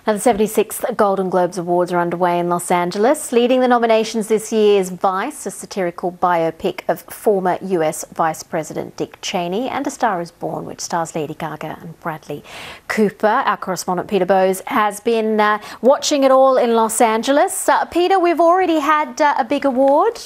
Now, the 76th Golden Globes Awards are underway in Los Angeles. Leading the nominations this year is Vice, a satirical biopic of former US Vice President Dick Cheney, and A Star is Born, which stars Lady Gaga and Bradley Cooper. Our correspondent Peter Bowes has been watching it all in Los Angeles. Peter, we've already had a big award.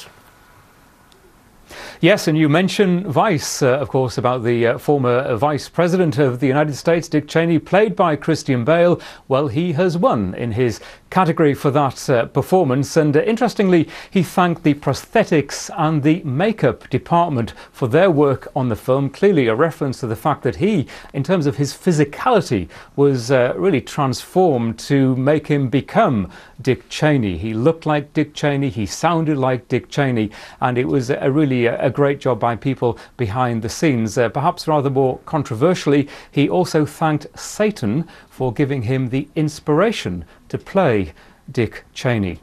Yes, and you mentioned Vice, of course, about the former Vice President of the United States, Dick Cheney, played by Christian Bale. Well, he has won in his category for that performance, and interestingly, he thanked the prosthetics and the makeup department for their work on the film. Clearly a reference to the fact that he, in terms of his physicality, was really transformed to make him become Dick Cheney. He looked like Dick Cheney, he sounded like Dick Cheney, and it was really a great job by people behind the scenes. Perhaps rather more controversially, he also thanked Satan for giving him the inspiration to play Dick Cheney.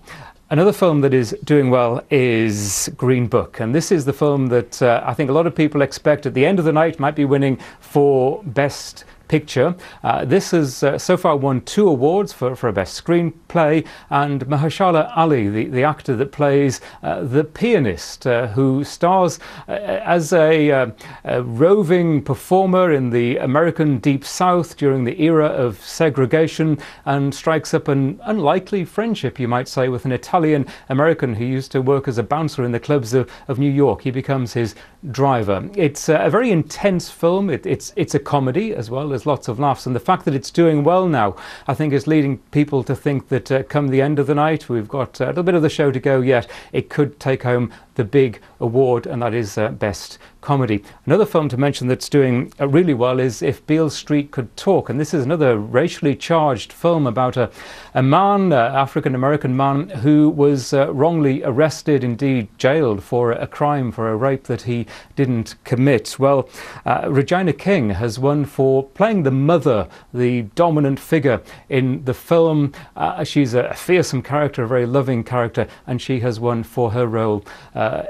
Another film that is doing well is Green Book, and this is the film that I think a lot of people expect at the end of the night might be winning for Best Picture. This has so far won 2 awards for a Best Screenplay, and Mahershala Ali, the actor that plays the pianist, who stars as a roving performer in the American Deep South during the era of segregation, and strikes up an unlikely friendship, you might say, with an Italian-American who used to work as a bouncer in the clubs of New York. He becomes his driver. It's a very intense film. It's a comedy as well as lots of laughs, and the fact that it's doing well now, I think, is leading people to think that come the end of the night, we've got a little bit of the show to go yet, it could take home the big award, and that is Best Comedy. Another film to mention that's doing really well is If Beale Street Could Talk, and this is another racially charged film about a man, African-American man, who was wrongly arrested, indeed jailed, for a crime, for a rape that he didn't commit. Well, Regina King has won for playing the mother, the dominant figure in the film. She's a fearsome character, a very loving character, and she has won for her role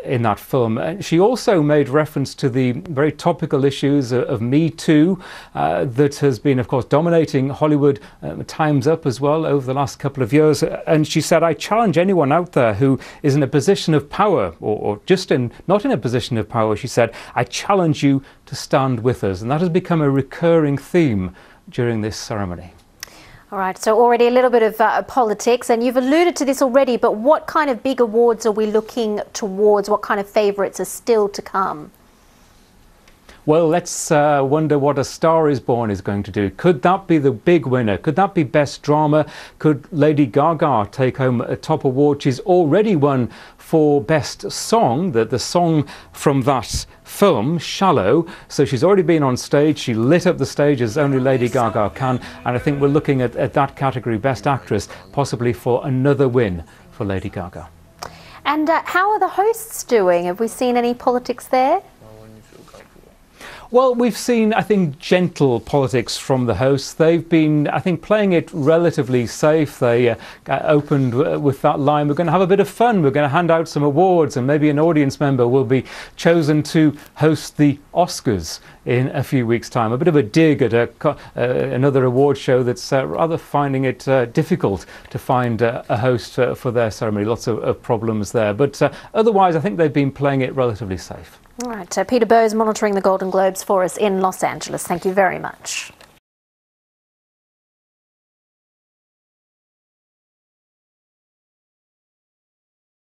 in that film. She also made reference to the very topical issues of Me Too that has been, of course, dominating Hollywood, Time's Up as well, over the last couple of years. And she said, I challenge anyone out there who is in a position of power, or just not in a position of power, she said, I challenge you to stand with us. And that has become a recurring theme during this ceremony. All right, so already a little bit of politics, and you've alluded to this already, but what kind of big awards are we looking towards? What kind of favourites are still to come? Well, let's wonder what A Star is Born is going to do. Could that be the big winner? Could that be Best Drama? Could Lady Gaga take home a top award? She's already won for Best Song, the song from that film, Shallow. So she's already been on stage. She lit up the stage as only Lady Gaga can. And I think we're looking at that category, Best Actress, possibly for another win for Lady Gaga. And how are the hosts doing? Have we seen any politics there? Well, we've seen, I think, gentle politics from the hosts. They've been, I think, playing it relatively safe. They opened with that line, we're going to have a bit of fun, we're going to hand out some awards, and maybe an audience member will be chosen to host the Oscars in a few weeks' time. A bit of a dig at another award show that's rather finding it difficult to find a host for their ceremony. Lots of problems there. But otherwise, I think they've been playing it relatively safe. All right, Peter Bowes monitoring the Golden Globes for us in Los Angeles. Thank you very much.